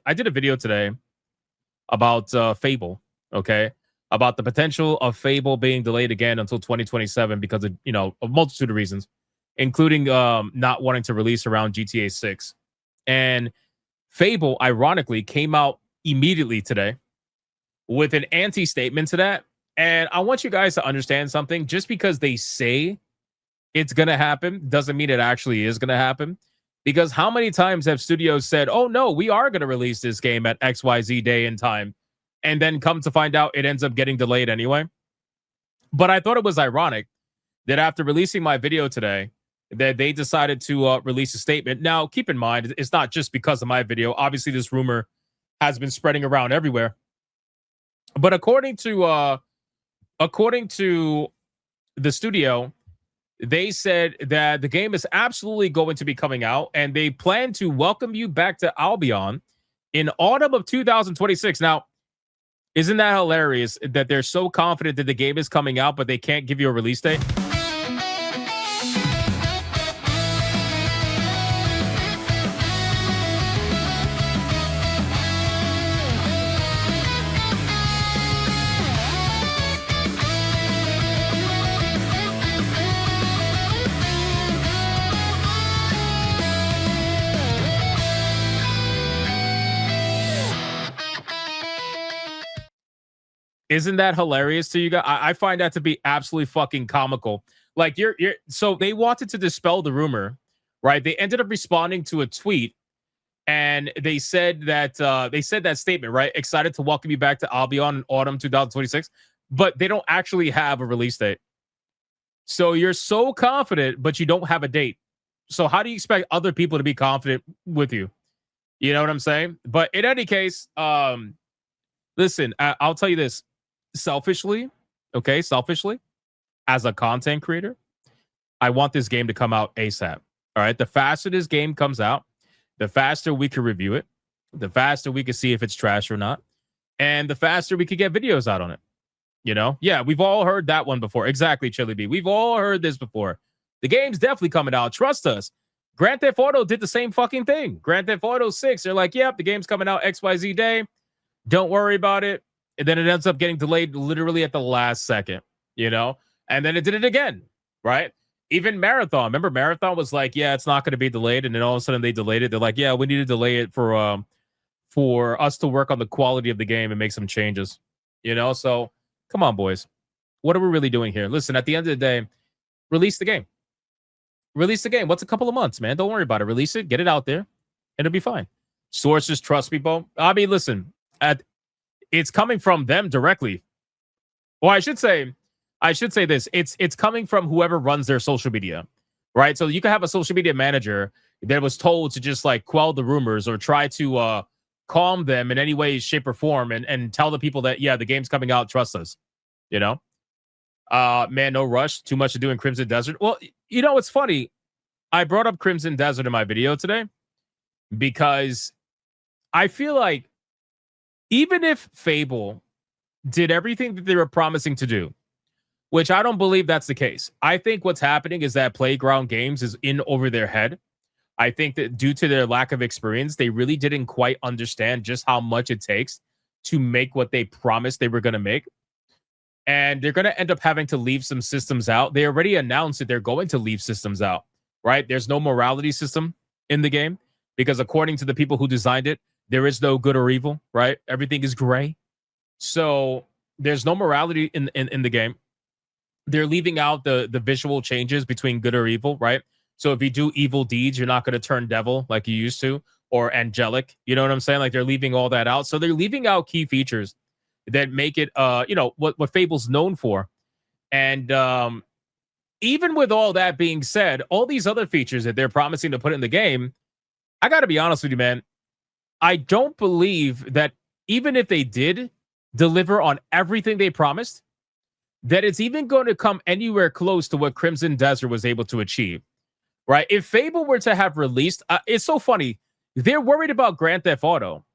I did a video today about Fable, okay? About the potential of Fable being delayed again until 2027 because of, a multitude of reasons, including not wanting to release around GTA 6. And Fable, ironically, came out immediately today with an anti-statement to that. And I want you guys to understand something. Just because they say it's going to happen doesn't mean it actually is going to happen. Because how many times have studios said, oh, no, we are going to release this game at XYZ day and time, and then come to find out it ends up getting delayed anyway? But I thought it was ironic that after releasing my video today, that they decided to release a statement. Now, keep in mind, it's not just because of my video. Obviously, this rumor has been spreading around everywhere. But according to the studio, they said that the game is absolutely going to be coming out, and they plan to welcome you back to Albion in autumn of 2026. Now, isn't that hilarious that they're so confident that the game is coming out, but they can't give you a release date? Isn't that hilarious to you guys? I find that to be absolutely fucking comical. Like so they wanted to dispel the rumor, right? They ended up responding to a tweet, and they said that statement, right? Excited to welcome you back to Albion in autumn 2026, but they don't actually have a release date. So you're so confident, but you don't have a date. So how do you expect other people to be confident with you? You know what I'm saying? But in any case, listen, I'll tell you this. Selfishly, as a content creator, I want this game to come out ASAP. All right. The faster this game comes out, the faster we can review it, the faster we can see if it's trash or not, and the faster we could get videos out on it. Yeah, we've all heard that one before. Exactly, Chili B. We've all heard this before. The game's definitely coming out. Trust us. Grand Theft Auto did the same fucking thing. Grand Theft Auto 6, they're like, yep, the game's coming out XYZ day. Don't worry about it. And then it ends up getting delayed literally at the last second, and then it did it again, right? Even Marathon. Remember, Marathon was like, yeah, it's not going to be delayed. And then all of a sudden they delayed it. They're like, yeah, we need to delay it for us to work on the quality of the game and make some changes, So come on, boys. What are we really doing here? Listen, at the end of the day, release the game. Release the game. What's a couple of months, man? Don't worry about it. Release it. Get it out there. And it'll be fine. Sources, trust me, Bo. I mean, listen, it's coming from them directly. Well, I should say this. It's coming from whoever runs their social media, right? So you can have a social media manager that was told to just like quell the rumors or try to calm them in any way, shape, or form, and tell the people that, yeah, the game's coming out. Trust us, man, no rush. Too much to do in Crimson Desert. Well, it's funny. I brought up Crimson Desert in my video today because I feel like even if Fable did everything that they were promising to do, which I don't believe that's the case. I think what's happening is that Playground Games is in over their head. I think that due to their lack of experience, they really didn't quite understand just how much it takes to make what they promised they were going to make. And they're going to end up having to leave some systems out. They already announced that they're going to leave systems out, right? There's no morality system in the game because according to the people who designed it, there is no good or evil, right? Everything is gray. So there's no morality in the game. They're leaving out the visual changes between good or evil, right? So if you do evil deeds, you're not going to turn devil like you used to, or angelic. You know what I'm saying? Like they're leaving all that out. So they're leaving out key features that make it, what Fable's known for. And even with all that being said, all these other features that they're promising to put in the game, I got to be honest with you, man. I don't believe that even if they did deliver on everything they promised, that it's even going to come anywhere close to what Crimson Desert was able to achieve, right? If Fable were to have released, it's so funny. They're worried about Grand Theft Auto,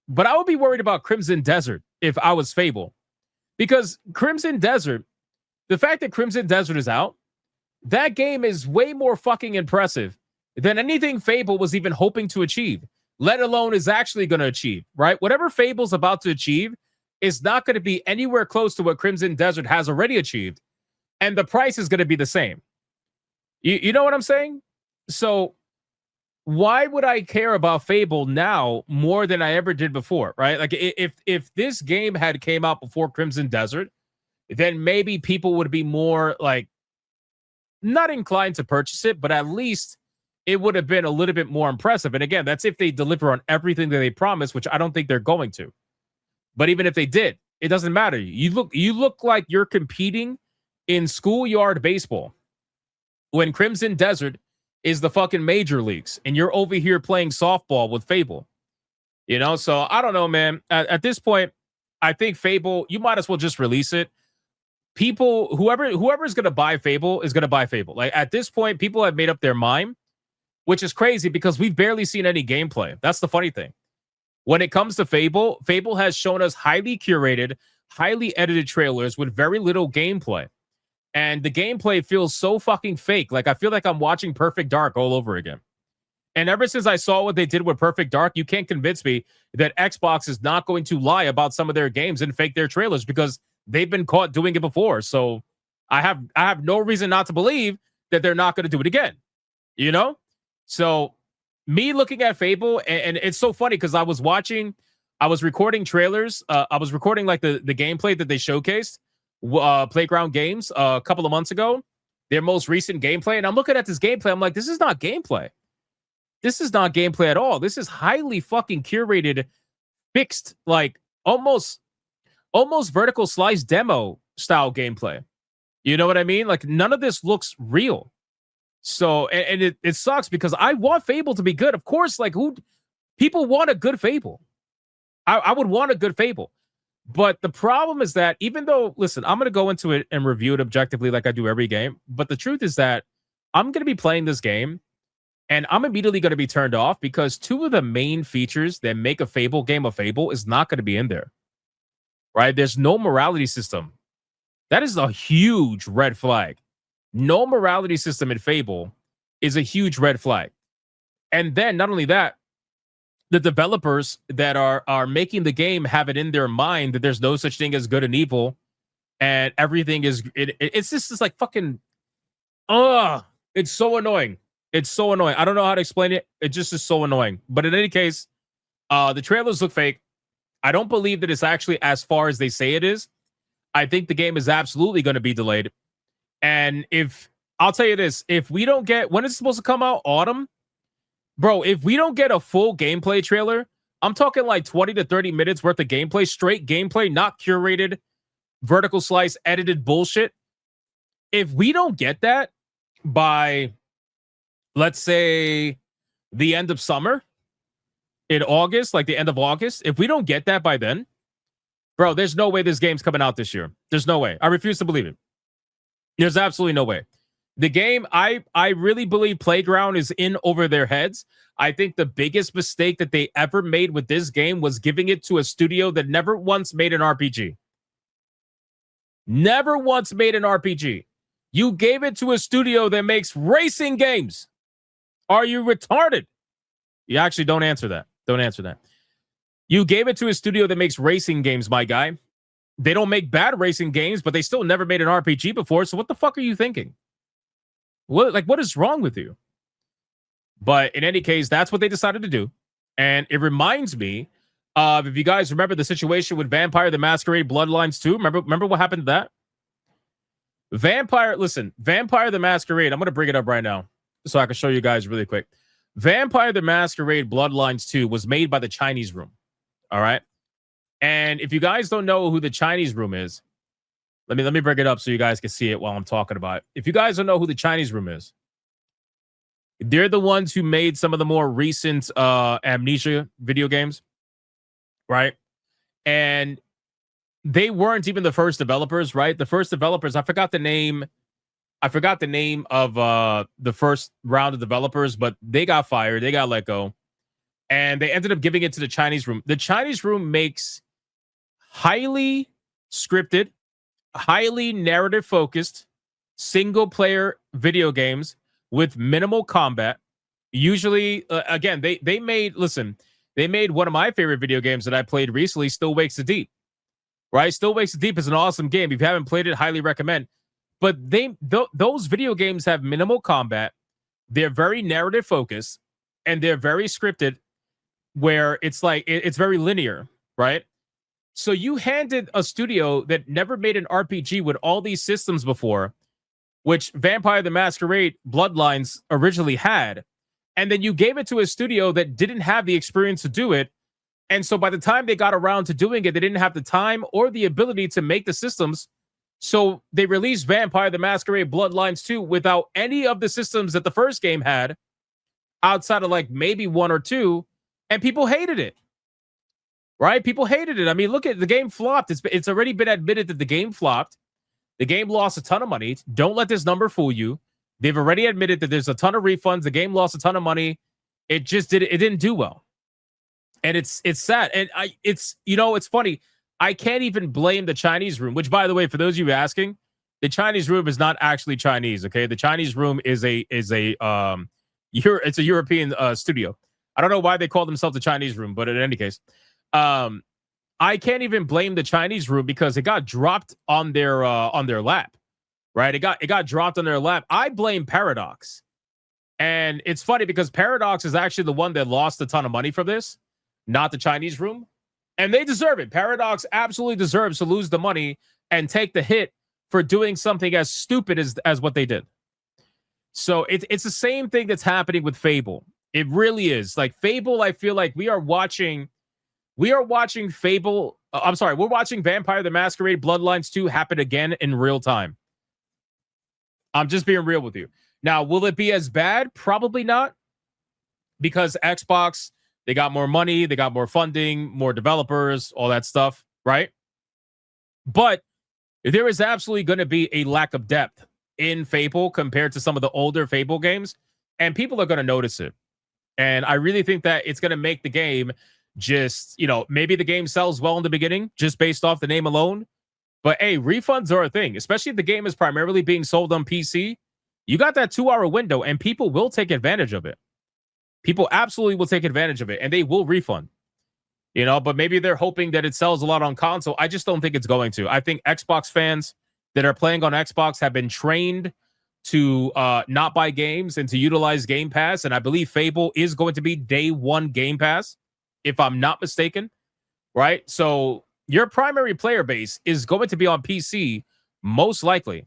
but I would be worried about Crimson Desert if I was Fable. Because Crimson Desert, the fact that Crimson Desert is out, that game is way more fucking impressive than anything Fable was even hoping to achieve. let alone is actually going to achieve, right? Whatever Fable's about to achieve is not going to be anywhere close to what Crimson Desert has already achieved. And the price is going to be the same. You know what I'm saying? So why would I care about Fable now more than I ever did before, right? Like if this game had came out before Crimson Desert, then maybe people would be more like not inclined to purchase it, but at least it would have been a little bit more impressive. And again, that's if they deliver on everything that they promise, which I don't think they're going to. But even if they did, it doesn't matter. You look like you're competing in schoolyard baseball when Crimson Desert is the fucking major leagues and you're over here playing softball with Fable. You know, so I don't know, man. At this point, I think Fable, you might as well just release it. People, whoever's going to buy Fable is going to buy Fable. Like at this point, people have made up their mind, which is crazy because we've barely seen any gameplay. That's the funny thing. When it comes to Fable, Fable has shown us highly curated, highly edited trailers with very little gameplay. And the gameplay feels so fucking fake. Like I feel like I'm watching Perfect Dark all over again. And ever since I saw what they did with Perfect Dark, you can't convince me that Xbox is not going to lie about some of their games and fake their trailers because they've been caught doing it before. So I have no reason not to believe that they're not going to do it again. You know? So me looking at Fable, and it's so funny because I was recording trailers. I was recording like the gameplay that they showcased, Playground Games, a couple of months ago, their most recent gameplay. And I'm looking at this gameplay. I'm like, this is not gameplay. This is not gameplay at all. This is highly fucking curated, fixed, like almost vertical slice demo style gameplay. You know what I mean? Like none of this looks real. So, and it sucks because I want Fable to be good. Of course, like people want a good Fable. I would want a good Fable. But the problem is that even though, listen, I'm going to go into it and review it objectively like I do every game. But the truth is that I'm going to be playing this game and I'm immediately going to be turned off because two of the main features that make a Fable game a Fable is not going to be in there. Right? There's no morality system. That is a huge red flag. No morality system in Fable is a huge red flag. And then not only that, the developers that are making the game have it in their mind that there's no such thing as good and evil and everything is it's just like fucking it's so annoying. It's so annoying. I don't know how to explain it. It just is so annoying. But in any case, the trailers look fake. I don't believe that it's actually as far as they say it is. I think the game is absolutely going to be delayed. And if I'll tell you this, if we don't get when it's supposed to come out, autumn, bro, if we don't get a full gameplay trailer, I'm talking like 20 to 30 minutes worth of gameplay, straight gameplay, not curated, vertical slice, edited bullshit. If we don't get that by, let's say, the end of summer in August, like the end of August, if we don't get that by then, bro, there's no way this game's coming out this year. There's no way. I refuse to believe it. There's absolutely no way. The game, I really believe Playground is in over their heads. I think the biggest mistake that they ever made with this game was giving it to a studio that never once made an RPG. Never once made an RPG. You gave it to a studio that makes racing games. Are you retarded? You actually don't answer that. Don't answer that. You gave it to a studio that makes racing games, my guy. They don't make bad racing games, but they still never made an RPG before. So what the fuck are you thinking? What is wrong with you? But in any case, that's what they decided to do. And it reminds me of, if you guys remember the situation with Vampire the Masquerade Bloodlines 2. Remember what happened to that? Vampire the Masquerade. I'm going to bring it up right now so I can show you guys really quick. Vampire the Masquerade Bloodlines 2 was made by the Chinese Room. All right. And if you guys don't know who the Chinese Room is, let me bring it up so you guys can see it while I'm talking about it. If you guys don't know who the Chinese Room is, they're the ones who made some of the more recent Amnesia video games, right? And they weren't even the first developers, right? The first developers, I forgot the name of the first round of developers, but they got fired, they got let go, and they ended up giving it to the Chinese Room. The Chinese Room makes highly scripted, highly narrative focused single player video games with minimal combat. Usually, again, they made, listen, They made one of my favorite video games that I played recently, Still Wakes the Deep. Right? Still Wakes the Deep is an awesome game. If you haven't played it, highly recommend. But those video games have minimal combat. They're very narrative focused, and they're very scripted, where it's like it's very linear, right? So you handed a studio that never made an RPG with all these systems before, which Vampire the Masquerade Bloodlines originally had, and then you gave it to a studio that didn't have the experience to do it. And so by the time they got around to doing it, they didn't have the time or the ability to make the systems. So they released Vampire the Masquerade Bloodlines 2 without any of the systems that the first game had, outside of like maybe one or two, and people hated it. Right? People hated it. I mean, look at the game flopped. It's already been admitted that the game flopped. The game lost a ton of money. Don't let this number fool you. They've already admitted that there's a ton of refunds. The game lost a ton of money. It didn't do well. And it's sad. And it's funny. I can't even blame the Chinese room, which, by the way, for those of you asking, the Chinese room is not actually Chinese. Okay. The Chinese room it's a European studio. I don't know why they call themselves the Chinese room, but in any case, I can't even blame the Chinese room because it got dropped on their lap, right? It got dropped on their lap. I blame Paradox. And it's funny because Paradox is actually the one that lost a ton of money for this, not the Chinese room. And they deserve it. Paradox absolutely deserves to lose the money and take the hit for doing something as stupid as what they did. So it's the same thing that's happening with Fable. It really is. Like Fable, I feel like we are watching Fable. We're watching Vampire the Masquerade Bloodlines 2 happen again in real time. I'm just being real with you. Now, will it be as bad? Probably not. Because Xbox, they got more money, they got more funding, more developers, all that stuff, right? But there is absolutely going to be a lack of depth in Fable compared to some of the older Fable games, and people are going to notice it. And I really think that it's going to make the game just, maybe the game sells well in the beginning just based off the name alone. But hey, refunds are a thing, especially if the game is primarily being sold on PC. You got that 2-hour window and people will take advantage of it. People absolutely will take advantage of it and they will refund. But maybe they're hoping that it sells a lot on console. I just don't think it's going to. I think Xbox fans that are playing on Xbox have been trained to not buy games and to utilize Game Pass. And I believe Fable is going to be day one Game Pass, if I'm not mistaken, right? So your primary player base is going to be on PC, most likely.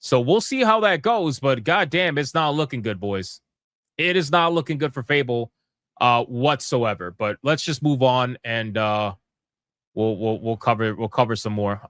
So we'll see how that goes, but goddamn, it's not looking good, boys. It is not looking good for Fable whatsoever. But let's just move on and we'll cover some more.